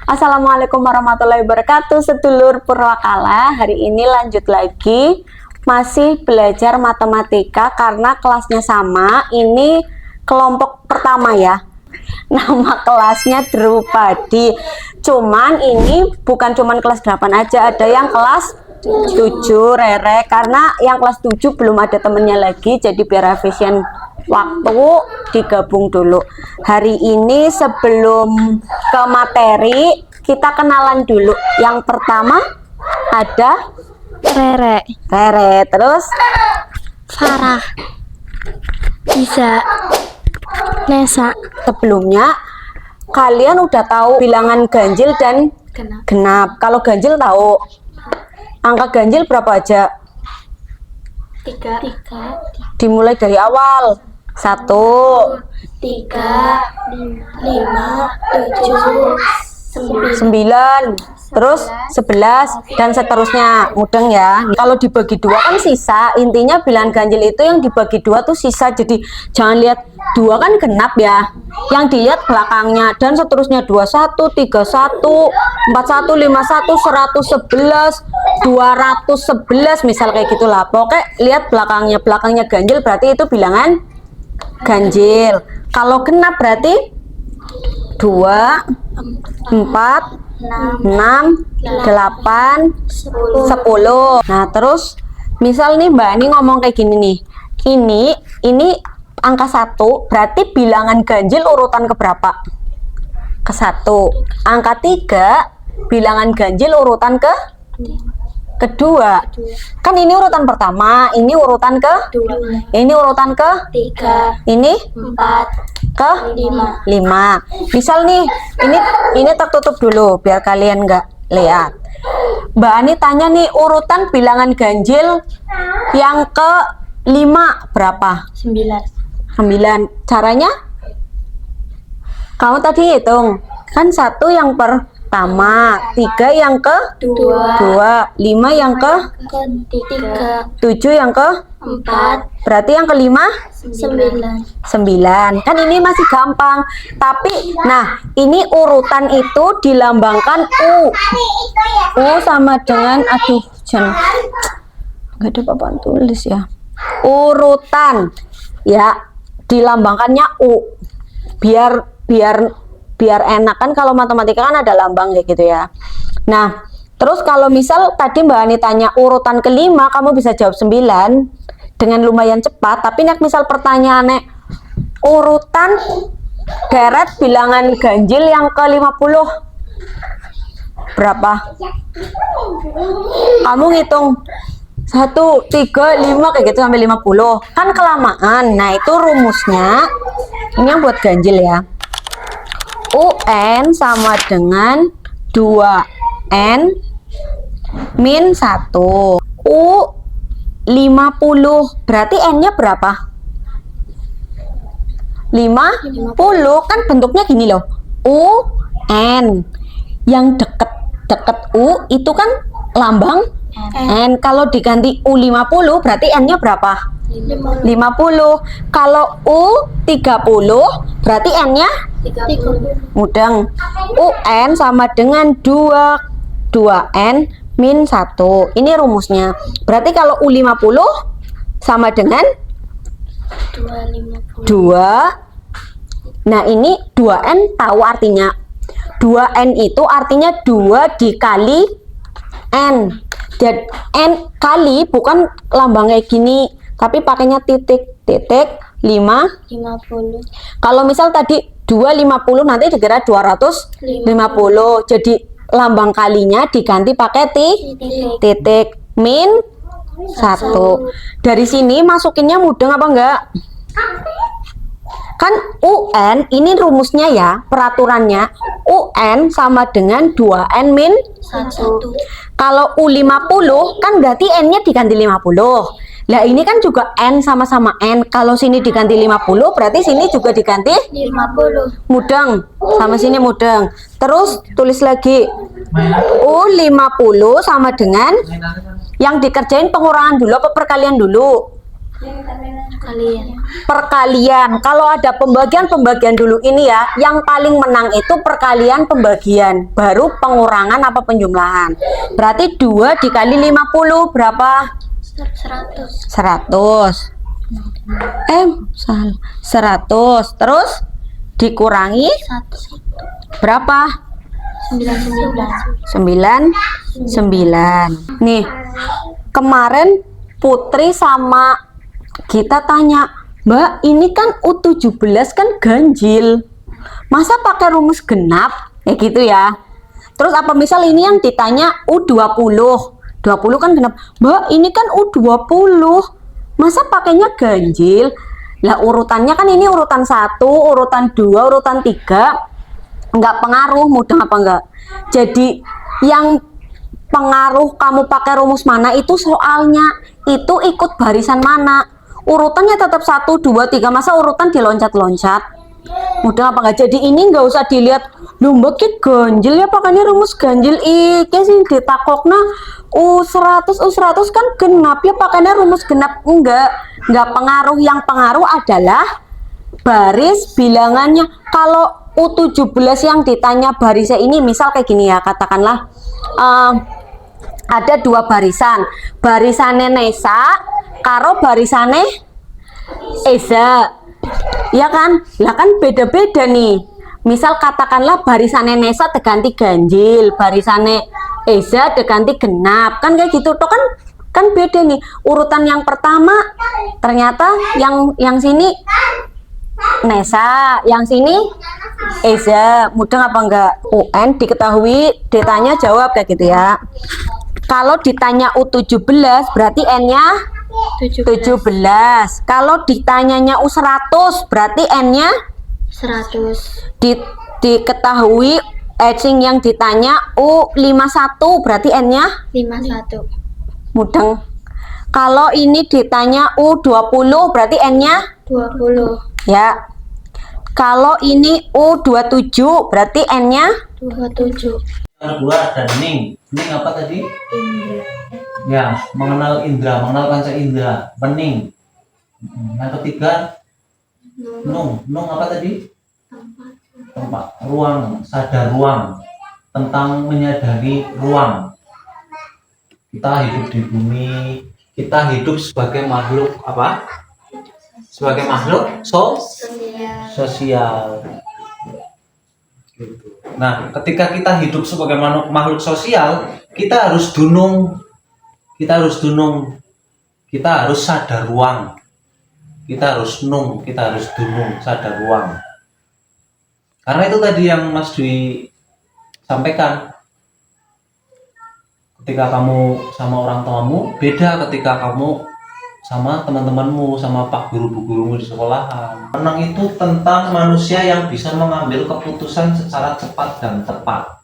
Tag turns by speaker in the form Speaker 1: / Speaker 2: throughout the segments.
Speaker 1: Assalamualaikum warahmatullahi wabarakatuh, sedulur Purwakala. Hari ini lanjut lagi, masih belajar matematika karena kelasnya sama. Ini kelompok pertama ya. Nama kelasnya Drupadi. Cuman ini bukan cuman kelas 8 aja, ada yang kelas 7 Rere, karena yang kelas 7 belum ada temennya lagi, jadi biar efisien waktu digabung dulu. Hari ini sebelum ke materi kita kenalan dulu. Yang pertama ada
Speaker 2: Rere,
Speaker 1: terus
Speaker 2: Farah, Bisa, Nesa.
Speaker 1: sebelumnya kalian udah tahu bilangan ganjil dan genap. Kalau ganjil tahu angka ganjil berapa aja?
Speaker 2: 3,
Speaker 1: Dimulai dari awal. 1,
Speaker 2: 3, 5, 7,
Speaker 1: 9, terus 11 dan seterusnya. Mudeng ya. Kalau dibagi dua kan sisa. Intinya bilangan ganjil itu yang dibagi dua tuh sisa. Jadi jangan lihat 2 kan genap ya. Yang dilihat belakangnya dan seterusnya 21, 31, 41, 51, 111, 211 misal kayak gitulah. Pokoknya lihat belakangnya. Belakangnya ganjil berarti itu bilangan ganjil. Kalau genap berarti 2, 4, 6, 8, 10. Nah, terus misal nih Mbak Ani ngomong kayak gini nih. Ini angka 1, berarti bilangan ganjil urutan ke berapa? Ke 1. Angka 3, bilangan ganjil urutan ke kedua. Kan ini urutan pertama, ini urutan ke
Speaker 2: 2,
Speaker 1: ini urutan ke
Speaker 2: 3,
Speaker 1: ini
Speaker 2: 4,
Speaker 1: ke 5. Misal nih, ini tertutup dulu biar kalian nggak lihat. Mbak Ani tanya nih, urutan bilangan ganjil yang ke 5 berapa? 9. Caranya? Kamu tadi hitung. Kan 1 yang pertama, 3 yang ke 2, 5 yang ke
Speaker 2: 3,
Speaker 1: 7 yang ke
Speaker 2: 4,
Speaker 1: berarti yang kelima 9.
Speaker 2: 9.
Speaker 1: Kan ini masih gampang. Tapi nah, ini urutan itu dilambangkan U. U sama dengan nggak ada papan tulis ya. Urutan ya dilambangkannya U. Biar enak kan, kalau matematika kan ada lambang kayak gitu ya. Nah, terus kalau misal tadi Mbak Ani tanya urutan kelima, kamu bisa jawab 9 dengan lumayan cepat. Tapi nek misal pertanyaannya urutan deret bilangan ganjil yang ke 50 berapa? Kamu ngitung 1, 3, 5 kayak gitu sampai 50 kan kelamaan. Nah, itu rumusnya ini yang buat ganjil ya. UN sama dengan 2N min 1. U 50 berarti N-nya berapa? 50 kan bentuknya gini loh. UN yang deket U itu kan lambang N. Kalau diganti U50 berarti N-nya berapa? 50. Kalau U30 berarti N-nya
Speaker 2: 30.
Speaker 1: mudeng. UN sama dengan 2N min 1. Ini rumusnya. Berarti kalau U50 sama dengan 2. Nah, ini 2N tahu artinya. 2N itu artinya 2 dikali N. Dan N kali bukan lambang kayak gini, tapi pakainya titik 50. Kalau misal tadi 250 nanti dikira 250. Jadi lambang kalinya diganti pakai titik min 1. Dari sini masukinnya mudeng apa enggak? Kan UN ini rumusnya ya, peraturannya UN sama dengan 2N min
Speaker 2: 1.
Speaker 1: Kalau U50 kan berarti N-nya diganti 50. Lah ini kan juga N sama-sama N. Kalau sini diganti 50 berarti sini juga diganti
Speaker 2: 50.
Speaker 1: mudeng. Sama sini mudeng. Terus tulis lagi U50 sama dengan yang dikerjain pengurangan dulu apa perkalian dulu?
Speaker 2: Kalian.
Speaker 1: Perkalian. Kalau ada pembagian dulu ini ya, yang paling menang itu perkalian pembagian, baru pengurangan apa penjumlahan. Berarti 2 dikali 50 berapa?
Speaker 2: 100.
Speaker 1: 100. Salah. 100. Terus dikurangi
Speaker 2: 1.
Speaker 1: berapa?
Speaker 2: 99.
Speaker 1: 99. Nih, kemarin Putri sama kita tanya, Mbak, ini kan U17 kan ganjil. Masa pakai rumus genap? Ya gitu ya. Terus apa misal ini yang ditanya U20. 20 kan genap. Mbak, ini kan U20. Masa pakainya ganjil? Lah urutannya kan ini urutan 1, urutan 2, urutan 3. Enggak pengaruh, mudah apa enggak? Jadi yang pengaruh kamu pakai rumus mana itu soalnya itu ikut barisan mana, urutannya tetap 1, 2, 3, masa urutan diloncat-loncat, mudah apa enggak? Jadi ini nggak usah dilihat lumba ki ganjil ya pakainya rumus ganjil iki sih ditakokna U100 kan genap ya pakainya rumus genap, enggak pengaruh. Yang pengaruh adalah baris bilangannya. Kalau U17 yang ditanya barisnya ini misal kayak gini ya, katakanlah ada 2 barisan, barisannya Nesa karo barisannya Eza, ya kan? Lah kan beda-beda nih. Misal katakanlah barisannya Nesa diganti ganjil, barisannya Eza diganti genap, kan kayak gitu tuh kan beda nih. Urutan yang pertama ternyata yang sini Nesa, yang sini Eza, mudah apa enggak? UN diketahui, ditanya jawab kayak gitu ya. Kalau ditanya U17 berarti N-nya 17. Kalau ditanyanya U100 berarti N-nya
Speaker 2: 100.
Speaker 1: Diketahui yang ditanya U51 berarti N-nya
Speaker 2: 51.
Speaker 1: mudeng. Kalau ini ditanya U20 berarti N-nya
Speaker 2: 20.
Speaker 1: ya. Kalau ini U27 berarti N-nya
Speaker 2: 27.
Speaker 3: Kedua ada Ning. Ning apa tadi? Ya, mengenal indera, mengenal panca indera. Pening. Yang ketiga Nung. Nung apa tadi? Tempat. Ruang, sadar ruang. Tentang menyadari ruang. Kita hidup di bumi, kita hidup sebagai makhluk apa? Sebagai makhluk sosial. Gitu. Nah, ketika kita hidup sebagai makhluk sosial, kita harus dunung, kita harus sadar ruang, kita harus dunung, sadar ruang. Karena itu tadi yang Mas Dwi sampaikan, ketika kamu sama orang tuamu beda ketika kamu sama teman-temanmu, sama pak guru-bu gurumu di sekolahan. Menang itu tentang manusia yang bisa mengambil keputusan secara cepat dan tepat.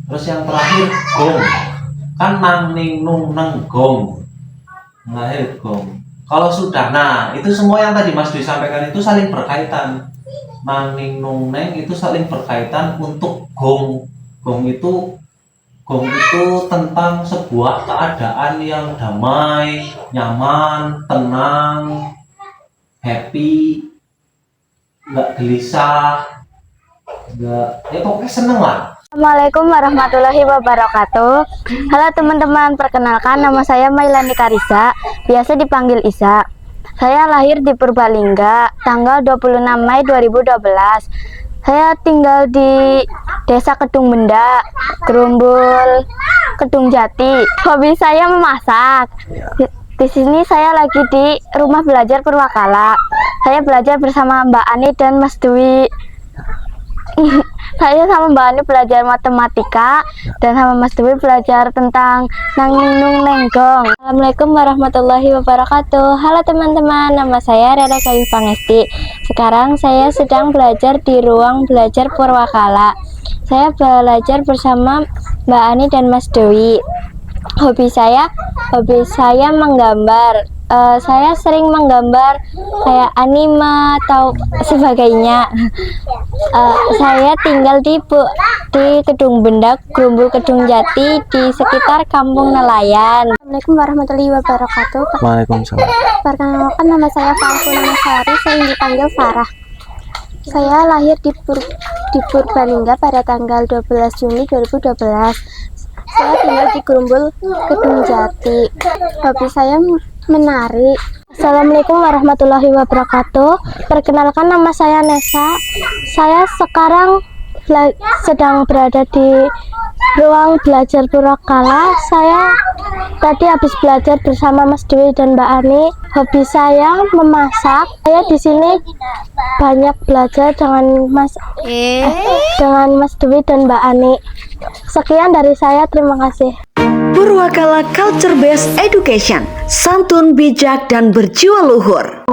Speaker 3: Terus yang terakhir gong, kan nang ning nung neng gong, lahir gong. Kalau sudah, nah itu semua yang tadi Mas Dwi sampaikan itu saling berkaitan. Nang ning nung neng itu saling berkaitan untuk gong. Gong itu tentang sebuah keadaan yang damai, nyaman, tenang, happy, nggak gelisah, nggak, ya pokoknya seneng lah.
Speaker 4: Assalamualaikum warahmatullahi wabarakatuh. Halo teman-teman, perkenalkan nama saya Mailani Karisa, biasa dipanggil Isa. Saya lahir di Purbalingga, tanggal 26 Mei 2012. Saya tinggal di Desa Kedung Benda, Gerumbul, Kedung Jati. Hobi saya memasak. Di sini saya lagi di rumah belajar Purwakala. Saya belajar bersama Mbak Ani dan Mas Dwi. Saya sama Mbak Ani belajar matematika dan sama Mas Dwi belajar tentang nanginung nenggong. Assalamualaikum warahmatullahi wabarakatuh. Halo teman-teman, nama saya Rera Kayu Pangesti. Sekarang saya sedang belajar di ruang belajar Purwakala. Saya belajar bersama Mbak Ani dan Mas Dwi. Hobi saya menggambar. Saya sering menggambar kayak anime atau sebagainya. Saya tinggal di Kedung Bendak, Grumbul Kedung Jati, di sekitar Kampung Nelayan.
Speaker 2: Assalamualaikum warahmatullahi wabarakatuh.
Speaker 5: Waalaikumsalam.
Speaker 2: Perkenalkan, nama saya Fahrul Sari, saya dipanggil Farah. Saya lahir di Purbalingga pada tanggal 12 Juni 2012. Saya tinggal di Grumbul Kedung Jati. Hobi saya menari.
Speaker 4: Assalamualaikum warahmatullahi wabarakatuh. Perkenalkan, nama saya Nesa. Saya sekarang sedang berada di ruang belajar Purwakala. Saya tadi habis belajar bersama Mas Dewi dan Mbak Ani. Hobi saya memasak. Saya di sini banyak belajar dengan Mas Dewi dan Mbak Ani. Sekian dari saya, terima kasih.
Speaker 6: Purwakala Culture Based Education, santun, bijak, dan berjiwa luhur.